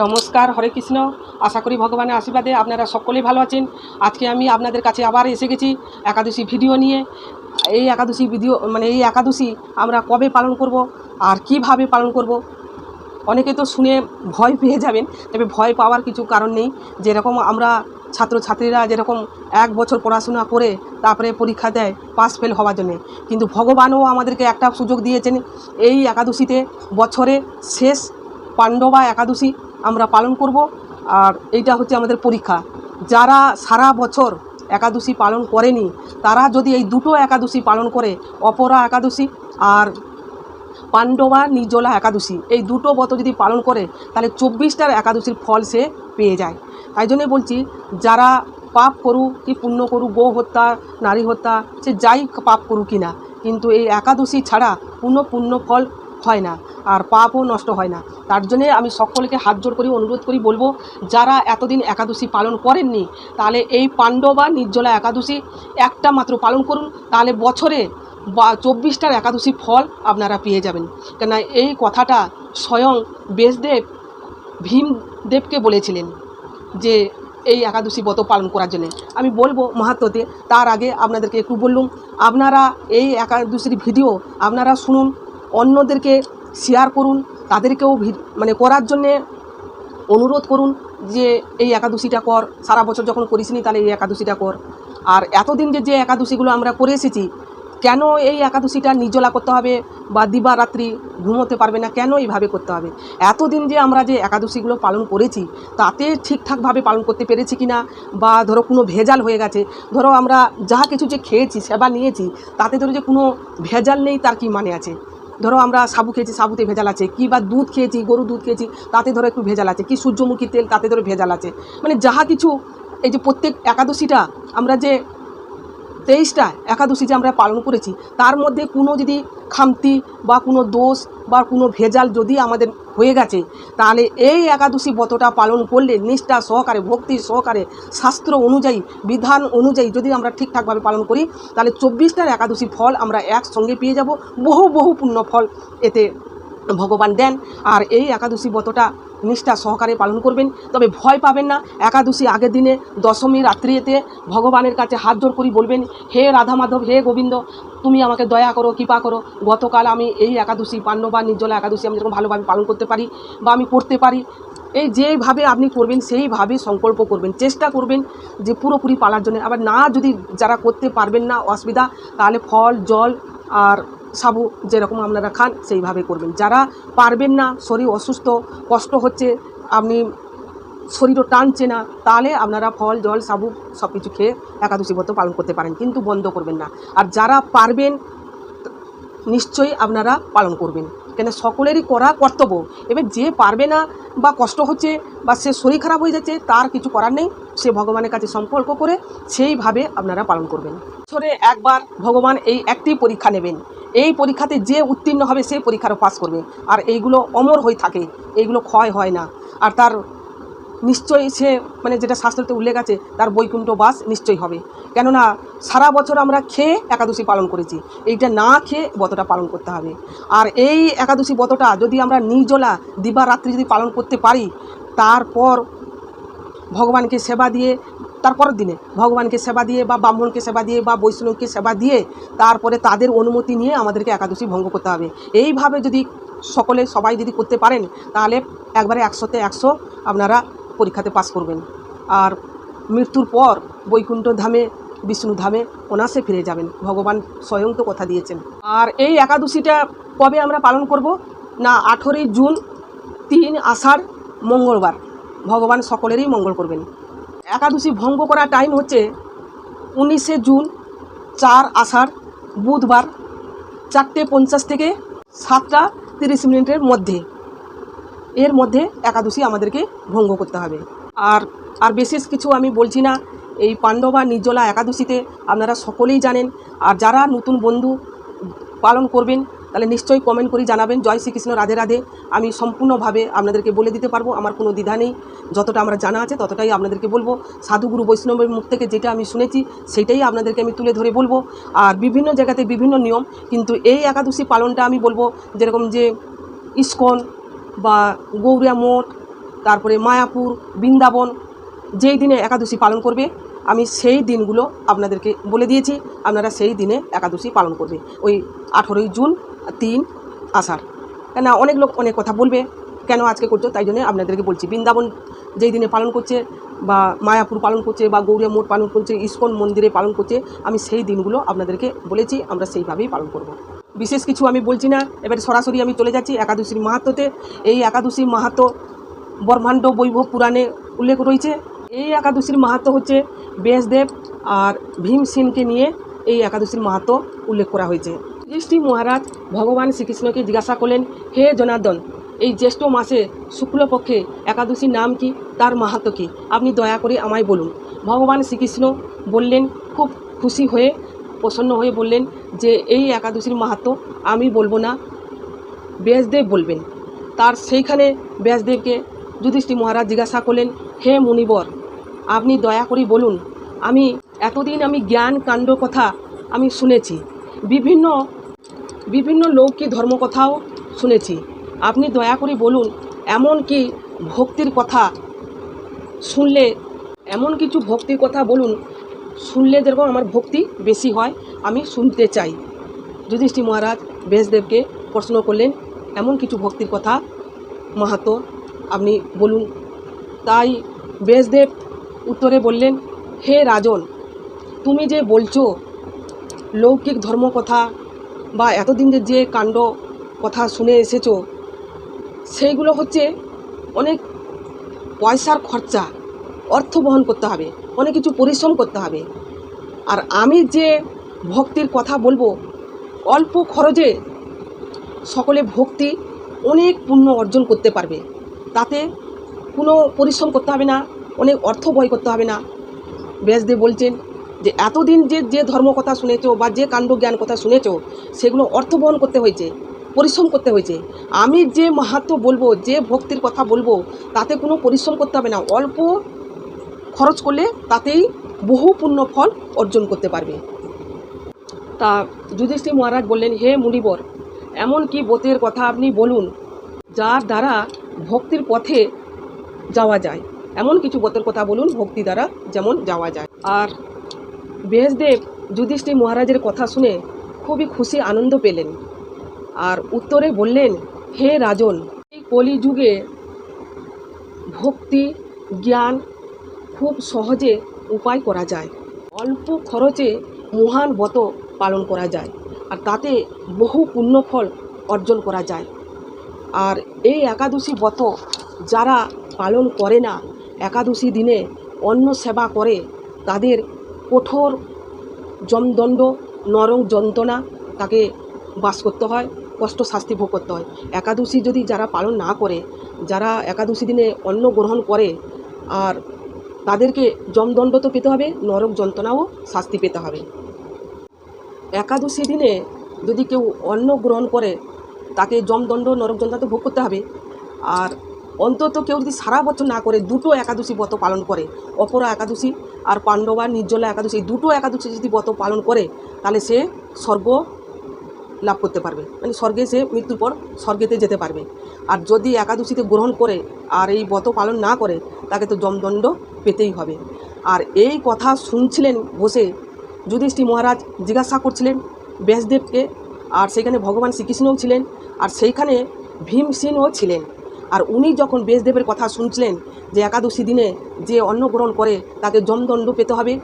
নমস্কার, হরে কৃষ্ণ। আশা করি ভগবানের আশীর্বাদে আপনারা সকলেই ভালো আছেন। আজকে আমি আপনাদের কাছে আবার এসে গেছি একাদশী ভিডিও নিয়ে। এই একাদশী ভিডিও এই একাদশী আমরা কবে পালন করব আর কিভাবে পালন করব, অনেকে তো শুনে ভয় পেয়ে যাবেন। তবে ভয় পাওয়ার কিছু কারণ নেই। যেরকম আমরা ছাত্রছাত্রীরা যেরকম 1 বছর পড়াশোনা করে তারপরে পরীক্ষা দেয় পাস ফেল হওয়ার জন্যে, কিন্তু ভগবানও আমাদেরকে একটা সুযোগ দিয়েছেন। এই একাদশীতে বছরে শেষ পাণ্ডবা একাদশী আমরা পালন করব, আর এইটা হচ্ছে আমাদের পরীক্ষা। যারা সারা বছর একাদশী পালন করেনি তারা যদি এই দুটো একাদশী পালন করে, অপরা একাদশী আর পাণ্ডবা নির্জলা একাদশী, এই দুটো ব্রত যদি পালন করে তাহলে 24টার একাদশীর ফল সে পেয়ে যায়। তাই জন্যে বলছি, যারা পাপ করুক কি পুণ্য করুক, গো হত্যা, নারী হত্যা, সে যাই পাপ করুক কি না, কিন্তু এই একাদশী ছাড়া কোনো পুণ্য ফল হয় না আর পাপও নষ্ট হয় না। তার জন্যে আমি সকলকে হাত জোড় করি, অনুরোধ করি, বলবো যারা এতদিন একাদশী পালন করেননি তাহলে এই পাণ্ডবা নির্জলা একাদশী একটা মাত্র পালন করুন, তাহলে বছরে 24টার একাদশী ফল আপনারা পেয়ে যাবেন। কেন এই কথাটা স্বয়ং ব্যাসদেব ভীমদেবকে বলেছিলেন যে এই একাদশী ব্রত পালন করার জন্য। আমি বলবো মাহাত্ম্যতে, তার আগে আপনাদেরকে একটু বললুম, আপনারা এই একাদশীর ভিডিও আপনারা শুনুন, অন্যদেরকে শেয়ার করুন, তাদেরকেও করার জন্যে অনুরোধ করুন যে এই একাদশীটা কর, সারা বছর যখন করিসনি তাহলে এই একাদশীটা কর। আর এতদিন যে একাদশীগুলো আমরা করে এসেছি, কেন এই একাদশীটা নির্জলা করতে হবে বা দিবারাত্রি ঘুমোতে পারবে না, কেন এইভাবে করতে হবে? এতদিন যে আমরা যে একাদশীগুলো পালন করেছি তাতে ঠিকঠাকভাবে পালন করতে পেরেছি কি না, বা ধরো কোনো ভেজাল হয়ে গেছে, ধরো আমরা যা কিছু যে খেয়েছি, সেবা নিয়েছি, তাতে ধরো যে কোনো ভেজাল নেই, তার কি মানে আছে? ধরো আমরা সাবু খেয়েছি, সাবুতে ভেজাল আছে, কি বা দুধ খেয়েছি, গরু দুধ খেয়েছি, তাতে ধরো একটু ভেজাল আছে, কি সূর্যমুখী তেল, তাতে ধরো ভেজাল আছে। যাহা কিছু এই যে প্রত্যেক একাদশীটা আমরা যে 23টা একাদশী যে আমরা পালন করেছি, তার মধ্যে কোনো যদি খামতি বা কোনো দোষ বা কোনো ভেজাল যদি আমাদের হয়ে গেছে, তাহলে এই একাদশী ব্রতটা পালন করলে নিষ্ঠা সহকারে, ভক্তি সহকারে, শাস্ত্র অনুযায়ী, বিধান অনুযায়ী যদি আমরা ঠিকঠাকভাবে পালন করি, তাহলে 24টার একাদশী ফল আমরা একসঙ্গে পেয়ে যাব। বহু বহু পুণ্য ফল এতে ভগবান দেন। আর এই একাদশী ব্রতটা নিষ্ঠা সহকারে পালন করবেন, তবে ভয় পাবেন না। একাদশী আগের দিনে দশমী রাত্রিতে ভগবানের কাছে হাত জোড় করি বলবেন, হে রাধা মাধব, হে গোবিন্দ, তুমি আমাকে দয়া করো, কৃপা করো। গতকাল আমি এই একাদশী পাণ্ডবা নির্জলা একাদশী আমি যেরকম ভালোভাবে পালন করতে পারি বা আমি করতে পারি, এই যেভাবে আপনি করবেন সেইভাবে সংকল্প করবেন, চেষ্টা করবেন যে পুরোপুরি পালার জন্য। আবার না, যদি যারা করতে পারবেন না, অসুবিধা, তাহলে ফল, জল আর সাবু যেরকম আপনারা খান সেইভাবে করবেন। যারা পারবেন না, শরীর অসুস্থ, কষ্ট হচ্ছে, আপনি শরীরও টানছে না, তাহলে আপনারা ফল, জল, সাবু সব কিছু খেয়ে একাদশী ব্রত পালন করতে পারেন, কিন্তু বন্ধ করবেন না। আর যারা পারবেন নিশ্চয়ই আপনারা পালন করবেন, কেন সকলেরই করা কর্তব্য। এবার যে পারবে না বা কষ্ট হচ্ছে বা সে শরীর খারাপ হয়ে যাচ্ছে, তার কিছু করার নেই, সে ভগবানের কাছে সম্পর্ক করে সেইভাবে আপনারা পালন করবেন। বছরে একবার ভগবান এই একটি পরীক্ষা নেবেন, এই পরীক্ষাতে যে উত্তীর্ণ হবে সে পরীক্ষারও পাস করবে। আর এইগুলো অমর হয়ে থাকে, এইগুলো ক্ষয় হয় না। আর তার নিশ্চয়ই সে যেটা শাস্ত্রতে উল্লেখ আছে, তার বৈকুণ্ঠ বাস নিশ্চয়ই হবে। কেননা সারা বছর আমরা খেয়ে একাদশী পালন করেছি, এইটা না খেয়ে ব্রতটা পালন করতে হবে। আর এই একাদশী ব্রতটা যদি আমরা নির্জলা দিবারাত্রি যদি পালন করতে পারি, তারপর ভগবানকে সেবা দিয়ে, তারপরের দিনে ভগবানকে সেবা দিয়ে বা ব্রাহ্মণকে সেবা দিয়ে বা বৈষ্ণবকে সেবা দিয়ে, তারপরে তাদের অনুমতি নিয়ে আমাদেরকে একাদশী ভঙ্গ করতে হবে। এইভাবে যদি সবাই যদি করতে পারেন, তাহলে একবারে 100তে 100 আপনারা পরীক্ষাতে পাস করবেন। আর মৃত্যুর পর বৈকুণ্ঠ ধামে, বিষ্ণু ধামে অনায়াসে ফিরে যাবেন, ভগবান স্বয়ং তো কথা দিয়েছেন। আর এই একাদশীটা কবে আমরা পালন করব না, 18ই জুন 3 আষাঢ় মঙ্গলবার, ভগবান সকলেরই মঙ্গল করবেন। একাদশী ভঙ্গ করার টাইম হচ্ছে 19শে জুন 4 আষাঢ় বুধবার 4:50 থেকে 7:30 মধ্যে, এর মধ্যে একাদশী আমাদেরকে ভঙ্গ করতে হবে। আর বিশেষ কিছু আমি বলছি না। এই পাণ্ডবা নির্জলা একাদশীতে আপনারা সকলেই জানেন। আর যারা নতুন বন্ধু পালন করবেন তাহলে নিশ্চয়ই কমেন্ট করে জানাবেন। জয় শ্রীকৃষ্ণ, রাধে রাধে। আমি সম্পূর্ণভাবে আপনাদেরকে বলে দিতে পারবো, আমার কোনো দ্বিধা নেই। যতটা আমরা জানা আছে ততটাই আপনাদেরকে বলবো। সাধুগুরু বৈষ্ণবের মুখ থেকে যেটা আমি শুনেছি সেটাই আপনাদেরকে আমি তুলে ধরে বলবো। আর বিভিন্ন জায়গাতে বিভিন্ন নিয়ম, কিন্তু এই একাদশী পালনটা আমি বলবো যেরকম যে ইস্কন বা গৌরিয়া মঠ, তারপরে মায়াপুর, বৃন্দাবন যেই দিনে একাদশী পালন করবে আমি সেই দিনগুলো আপনাদেরকে বলে দিয়েছি। আপনারা সেই দিনে একাদশী পালন করবে, ওই 18ই জুন 3 আষাঢ়। কেন অনেক লোক অনেক কথা বলবে, কেন আজকে করছো, তাই জন্য আপনাদেরকে বলছি। বৃন্দাবন যেই দিনে পালন করছে, বা মায়াপুর পালন করছে, বা গৌড়িয়া মঠ পালন করছে, ইস্কন মন্দিরে পালন করছে, আমি সেই দিনগুলো আপনাদেরকে বলেছি, আমরা সেইভাবেই পালন করব। বিশেষ কিছু আমি বলছি না, এবারে সরাসরি আমি চলে যাচ্ছি একাদশীর মাহাত্ম্যতে। এই একাদশীর মাহাত্ম্য ব্রহ্মাণ্ড বৈভব পুরাণে উল্লেখ রয়েছে। এই একাদশীর মাহাত্ম্য হচ্ছে ব্যাসদেব আর ভীমসেনকে নিয়ে এই একাদশীর মাহাত্ম্য উল্লেখ করা হয়েছে। যুধিষ্ঠির মহারাজ ভগবান শ্রীকৃষ্ণকে জিজ্ঞাসা করলেন, হে জনার্দন, এই জ্যৈষ্ঠ মাসে শুক্লপক্ষে একাদশীর নাম কি, তার মাহাত্ম্য কী, আপনি দয়া করে আমায় বলুন। ভগবান শ্রীকৃষ্ণ বললেন, খুব খুশি হয়ে প্রসন্ন হয়ে বললেন যে এই একাদশীর মাহাত্ম্য আমি বলবো না, ব্যাসদেব বলবেন। তার সেইখানে ব্যাসদেবকে যুধিষ্ঠির মহারাজ জিজ্ঞাসা করলেন, হে মুনিবর, আপনি দয়া করে বলুন, আমি এতদিন জ্ঞান কাণ্ড কথা আমি শুনেছি, বিভিন্ন লৌকিক ধর্মকথাও শুনেছি, আপনি দয়া করে বলুন এমন কি ভক্তির কথা শুনলে, এমন কিছু ভক্তির কথা বলুন শুনলে যেরকম আমার ভক্তি বেশি হয়, আমি শুনতে চাই। যুধিষ্ঠির মহারাজ ব্যাসদেবকে প্রশ্ন করলেন, এমন কিছু ভক্তির কথা মাহাত্ম্য আপনি বলুন। তাই ব্যাসদেব উত্তরে বললেন, হে রাজন, তুমি যে বলছো লৌকিক ধর্ম কথা বা এতদিন যে কাণ্ড কথা শুনে এসেছো, সেইগুলো হচ্ছে অনেক পয়সার খরচা, অর্থ বহন করতে হবে, অনেক কিছু পরিশ্রম করতে হবে। আর আমি যে ভক্তির কথা বলবো, অল্প খরচে সকলে ভক্তি অনেক পুণ্য অর্জন করতে পারবে, তাতে কোনো পরিশ্রম করতে হবে না, অনেক অর্থ ব্যয় করতে হবে না। ব্যাসদেব বলছেন যে এতদিন যে ধর্ম কথা শুনেছো বা যে কাণ্ড জ্ঞান কথা শুনেছো, সেগুলো অর্থ বহন করতে হয়েছে, পরিশ্রম করতে হয়েছে। আমি যে মাহাত্ম্য বলবো, যে ভক্তির কথা বলবো, তাতে কোনো পরিশ্রম করতে হবে না, অল্প খরচ করলে তাতেই বহু পুণ্য ফল অর্জন করতে পারবে। তা যুধিষ্ঠির মহারাজ বললেন, হে মুনিবর, এমন কি ব্রতের কথা আপনি বলুন যার দ্বারা ভক্তির পথে যাওয়া যায়, এমন কিছু ব্রতের কথা বলুন ভক্তি দ্বারা যেমন যাওয়া যায়। আর ব্যাসদেব যুধিষ্ঠির মহারাজের কথা শুনে খুবই খুশি আনন্দ পেলেন, আর উত্তরে বললেন, হে রাজন, এই কলিযুগে ভক্তি জ্ঞান খুব সহজে উপায় করা যায়, অল্প খরচে মহান ব্রত পালন করা যায়, আর তাতে বহু পুণ্যফল অর্জন করা যায়। আর এই একাদশী ব্রত যারা পালন করে না, একাদশী দিনে অন্ন সেবা করে, তাদের কঠোর যমদণ্ড, নরক যন্ত্রণা তাকে বাস করতে হয়, কষ্ট শাস্তি ভোগ করতে হয়। একাদশী যদি যারা পালন না করে, যারা একাদশী দিনে অন্ন গ্রহণ করে, আর তাদেরকে যমদণ্ড তো পেতে হবে, নরক যন্ত্রণাও শাস্তি পেতে হবে। একাদশী দিনে যদি কেউ অন্ন গ্রহণ করে, তাকে যমদণ্ড নরক যন্ত্রণা তো ভোগ করতে হবে। আর অন্তত কেউ যদি সারা বছর না করে, দুটো একাদশী ব্রত পালন করে, অপরা একাদশী আর পাণ্ডবা নির্জলা একাদশী, দুটো একাদশী যদি ব্রত পালন করে, তাহলে সে স্বর্গ লাভ করতে পারবে, মানে স্বর্গে সে মৃত্যুর পর স্বর্গেতে যেতে পারবে। আর যদি একাদশীতে গ্রহণ করে আর এই ব্রত পালন না করে, তাকে তো যমদণ্ড পেতেই হবে। আর এই কথা শুনছিলেন বসে যুধিষ্ঠির মহারাজ জিজ্ঞাসা করছিলেন ব্যাসদেবকে, আর সেখানে ভগবান শ্রীকৃষ্ণও ছিলেন, আর সেইখানে ভীমসেনও ছিলেন। আর উনি যখন ব্যাসদেবের কথা শুনছিলেন যে একাদশী দিনে যে অন্ন গ্রহণ করে তাকে যমদণ্ড পেতে হবে,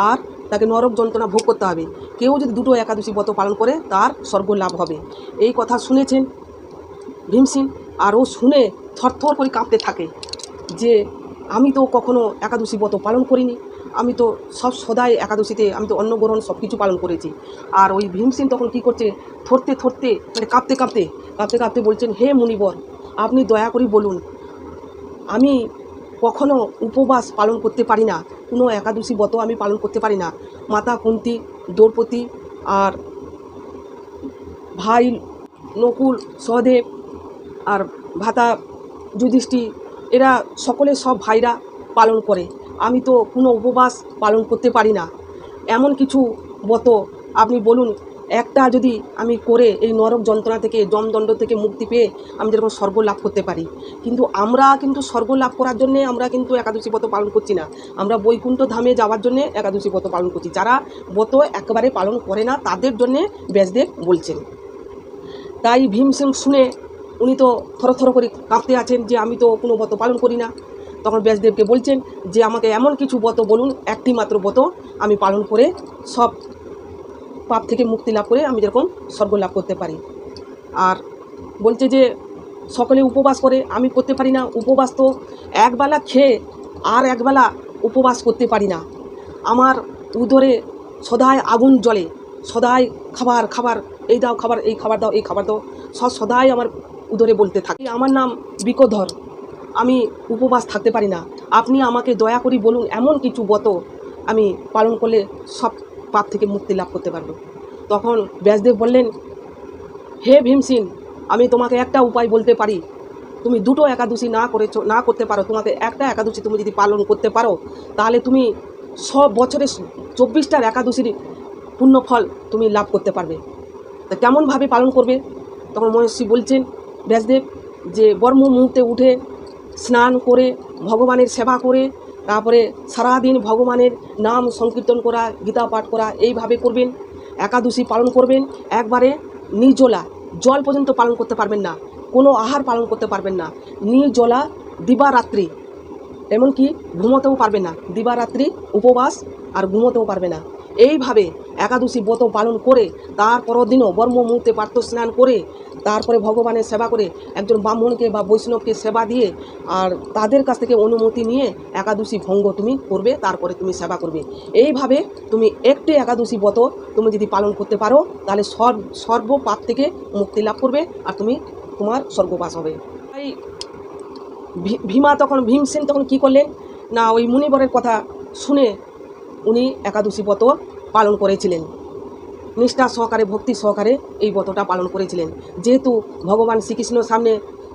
আর তাকে নরক যন্ত্রণা ভোগ করতে হবে, কেউ যদি দুটো একাদশী ব্রত পালন করে তার স্বর্গ লাভ হবে, এই কথা শুনেছেন ভীমসেন। আর ও শুনে থরথর করে কাঁপতে থাকে যে আমি তো কখনো একাদশী ব্রত পালন করিনি, আমি তো সদাই একাদশীতে আমি তো অন্ন গ্রহণ সব কিছু পালন করেছি। আর ওই ভীমসেন তখন কী করছে, থরতে থরতে মানে কাঁপতে কাঁপতে বলছেন, হে মুনিবর, আপনি দয়া করে বলুন, আমি কখনো উপবাস পালন করতে পারি না, কোনো একাদশী ব্রত আমি পালন করতে পারি না। মাতা কুন্তী, দ্রৌপদী আর ভাই নকুল সহদেব আর ভাতা যুধিষ্ঠির, এরা সকলে সব ভাইরা পালন করে, আমি তো কোনো উপবাস পালন করতে পারি না। এমন কিছু ব্রত আপনি বলুন, একটা যদি আমি করে এই নরক যন্ত্রণা থেকে যমদণ্ড থেকে মুক্তি পেয়ে আমি যেরকম স্বর্গ লাভ করতে পারি, কিন্তু আমরা কিন্তু স্বর্গ লাভ করার জন্যে আমরা কিন্তু একাদশী ব্রত পালন করছি না, আমরা বৈকুণ্ঠ ধামে যাওয়ার জন্যে একাদশী ব্রত পালন করছি। যারা ব্রত একেবারে পালন করে না তাদের জন্যে ব্যাসদেব বলছেন। তাই ভীমসেন শুনে উনি তো থরথর করে কাঁপতে আছেন যে আমি তো কোনো ব্রত পালন করি না। তখন ব্যাসদেবকে বলছেন যে আমাকে এমন কিছু ব্রত বলুন, একটি মাত্র ব্রত আমি পালন করে সব পাপ থেকে মুক্তি লাভ করে আমি যেরকম স্বর্গ লাভ করতে পারি। আর বলছে যে সকলে উপবাস করে, আমি করতে পারি না। উপবাস তো একবেলা খেয়ে আর একবেলা উপবাস করতে পারি না। আমার উদরে সদাই আগুন জ্বলে, সদাই খাবার খাবার, এই দাও খাবার, এই খাবার দাও, এই খাবার দাও, সদাই আমার উদরে বলতে থাকে। আমার নাম বিকোধর, আমি উপবাস থাকতে পারি না। আপনি আমাকে দয়া করে বলুন এমন কিছু ব্রত আমি পালন করলে সব পাপ থেকে মুক্তি লাভ করতে পারবো। তখন ব্যাসদেব বললেন, হে ভীমসেন, আমি তোমাকে একটা উপায় বলতে পারি। তুমি দুটো একাদশী না করতে পারো, তোমাকে একটা একাদশী তুমি যদি পালন করতে পারো তাহলে তুমি সব বছরে 24টার একাদশীর পুণ্যফল তুমি লাভ করতে পারবে। তা কেমনভাবে পালন করবে? তখন মহর্ষি বলছেন ব্যাসদেব যে ব্রহ্ম মুহূর্তে উঠে স্নান করে ভগবানের সেবা করে তারপরে সারাদিন ভগবানের নাম সংকীর্তন করা, গীতা পাঠ করা, এইভাবে করবেন। একাদশী পালন করবেন, একবারে নির্জলা, জল পর্যন্ত পালন করতে পারবেন না, কোনো আহার পালন করতে পারবেন না, নির্জলা দিবারাত্রি, এমনকি ঘুমোতেও পারবে না, দিবারাত্রি উপবাস আর ঘুমোতেও পারবে না। এইভাবে একাদশী ব্রত পালন করে তারপরের দিনও ব্রহ্ম মুহূর্তে প্রাতঃ স্নান করে তারপরে ভগবানের সেবা করে একজন ব্রাহ্মণকে বা বৈষ্ণবকে সেবা দিয়ে আর তাদের কাছ থেকে অনুমতি নিয়ে একাদশী ভঙ্গ তুমি করবে, তারপরে তুমি সেবা করবে। এইভাবে তুমি একটি একাদশী ব্রত তুমি যদি পালন করতে পারো তাহলে সর্ব পাপ থেকে মুক্তি লাভ করবে আর তুমি তোমার স্বর্গবাস হবে। তাই ভীমসেন তখন কী করলেন না, ওই মুনিবরের কথা শুনে উনি একাদশী ব্রত পালন করেছিলেন, নিষ্ঠা সহকারে ভক্তি সহকারে এই ব্রতটা পালন করেছিলেন। যেহেতু ভগবান শ্রীকৃষ্ণর সামনে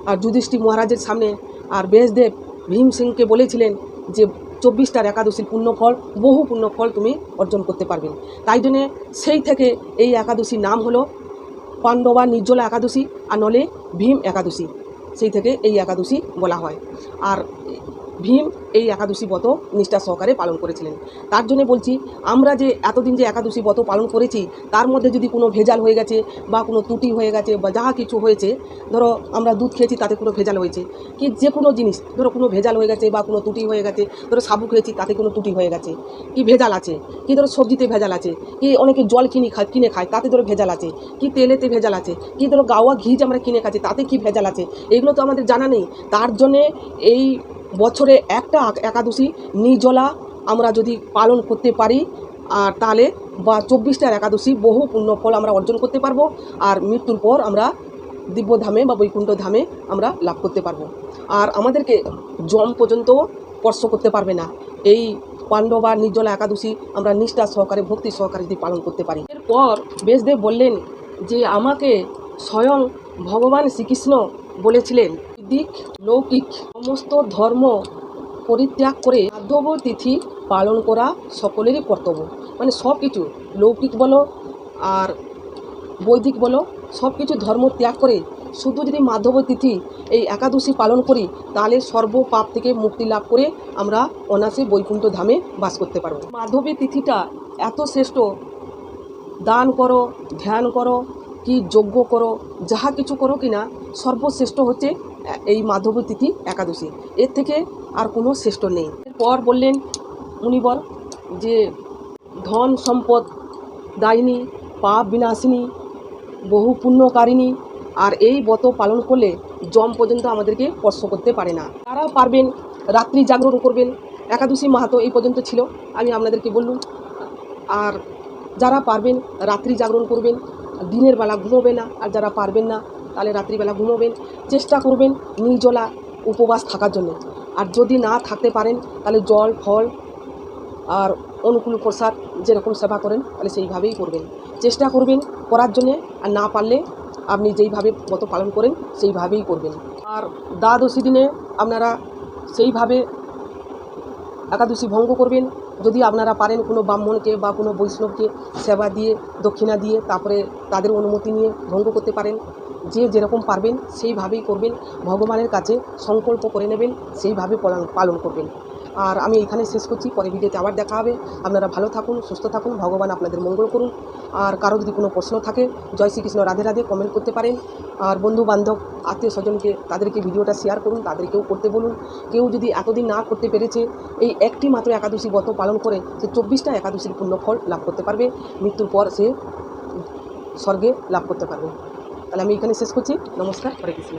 আর যুধিষ্ঠির মহারাজের সামনে আর ব্যাসদেব ভীমসেনকে বলেছিলেন যে 24টার একাদশীর পুণ্যফল, বহু পুণ্যফল তুমি অর্জন করতে পারবেন। তাই জন্যে সেই থেকে এই একাদশীর নাম হলো পাণ্ডবা নির্জলা একাদশী আর নলে ভীম একাদশী, সেই থেকে এই একাদশী বলা হয়। আর ভীম এই একাদশী ব্রত নিষ্ঠা সহকারে পালন করেছিলেন। তার জন্য বলছি আমরা যে এতদিন যে একাদশী ব্রত পালন করেছি তার মধ্যে যদি কোনো ভেজাল হয়ে গেছে বা কোনো ত্রুটি হয়ে গেছে বা যাহা কিছু হয়েছে, ধরো আমরা দুধ খেয়েছি তাতে কোনো ভেজাল হয়েছে, কি যে কোনো জিনিস ধরো কোনো ভেজাল হয়ে গেছে বা কোনো ত্রুটি হয়ে গেছে, ধরো সাবু খেয়েছি তাতে কোনো ত্রুটি হয়ে গেছে, কি ভেজাল আছে, কি ধরো সবজিতে ভেজাল আছে, কি অনেকে জল কিনে খায় তাতে ধরো ভেজাল আছে, কি তেলেতে ভেজাল আছে, কি ধরো গাওয়া ঘি যে আমরা কিনে খাচ্ছি তাতে কি ভেজাল আছে, এগুলো তো আমাদের জানা নেই। তার জন্যে এই বছরে একটা একাদশী নির্জলা আমরা যদি পালন করতে পারি আর তাহলে বা 24টার একাদশী বহু পুণ্যফল আমরা অর্জন করতে পারবো আর মৃত্যুর পর আমরা দিব্যধামে বা বৈকুণ্ঠ ধামে আমরা লাভ করতে পারবো। আর আমাদেরকে যম পর্যন্ত স্পর্শ করতে পারবে না এই পাণ্ডবা নির্জলা একাদশী আমরা নিষ্ঠা সহকারে ভক্তি সহকারে যদি পালন করতে পারি। এরপর ব্যাসদেব বললেন যে আমাকে স্বয়ং ভগবান শ্রীকৃষ্ণ বলেছিলেন বৈদিক লৌকিক সমস্ত ধর্ম পরিত্যাগ করে মাধব তিথি পালন করা সকলেরই কর্তব্য। মানে সব কিছু লৌকিক বলো আর বৈদিক বলো, সব কিছু ধর্ম ত্যাগ করে শুধু যদি মাধব তিথি এই একাদশী পালন করি তাহলে সর্ব পাপ থেকে মুক্তি লাভ করে আমরা অনায়াসে বৈকুণ্ঠ ধামে বাস করতে পারবো। মাধবী তিথিটা এত শ্রেষ্ঠ, দান করো, ধ্যান করো, কি যজ্ঞ করো, যাহা কিছু করো কিনা সর্বশ্রেষ্ঠ হচ্ছে এই মাধবী তিথি একাদশী, এর থেকে আর কোনো শ্রেষ্ঠ নেই। এরপর বললেন মুনিবর যে ধন সম্পদ দায়িনী, পাপ বিনাশিনী, বহু পুণ্যকারিণী, আর এই ব্রত পালন করলে যম পর্যন্ত আমাদেরকে স্পর্শ করতে পারে না। তারা পারবেন রাত্রি জাগরণ করবেন, একাদশী মাহাত্ম্য এই পর্যন্ত ছিল আমি আপনাদেরকে বললুম। আর যারা পারবেন রাত্রি জাগরণ করবেন, দিনের বেলা ঘুমোবে না, আর যারা পারবেন না তাহলে রাত্রিবেলা ঘুমোবেন। চেষ্টা করবেন নির্জলা উপবাস থাকার জন্য, আর যদি না থাকতে পারেন তাহলে জল ফল আর অনুকূল প্রসাদ যেরকম সেবা করেন তাহলে সেইভাবেই করবেন, চেষ্টা করবেন করার জন্যে। আর না পারলে আপনি যেইভাবে ব্রত পালন করেন সেইভাবেই করবেন। আর দ্বাদশী দিনে আপনারা সেইভাবে একাদশী ভঙ্গ করবেন, যদি আপনারা পারেন কোনো ব্রাহ্মণকে বা কোনো বৈষ্ণবকে সেবা দিয়ে দক্ষিণা দিয়ে তারপরে তাদের অনুমতি নিয়ে ভঙ্গ করতে পারেন। যে যেরকম পারবেন সেইভাবেই করবেন, ভগবানের কাছে সংকল্প করে নেবেন, সেইভাবে পালন করবেন। আর আমি এখানে শেষ করছি, পরে ভিডিওতে আবার দেখা হবে। আপনারা ভালো থাকুন, সুস্থ থাকুন, ভগবান আপনাদের মঙ্গল করুন। আর কারো যদি কোনো প্রশ্ন থাকে, জয় শ্রীকৃষ্ণ, রাধে রাধে কমেন্ট করতে পারেন। আর বন্ধু বান্ধব আত্মীয় স্বজনকে তাদেরকে ভিডিওটা শেয়ার করুন, তাদেরকেও করতে বলুন। কেউ যদি এতদিন না করতে পেরেছে, এই একটি মাত্র একাদশী ব্রত পালন করে সে 24টা একাদশীর পুণ্যফল লাভ করতে পারবে, মৃত্যুর পর সে স্বর্গে লাভ করতে পারবে। তাহলে আমি এখানে শেষ করছি। নমস্কার, হরে কৃষ্ণ।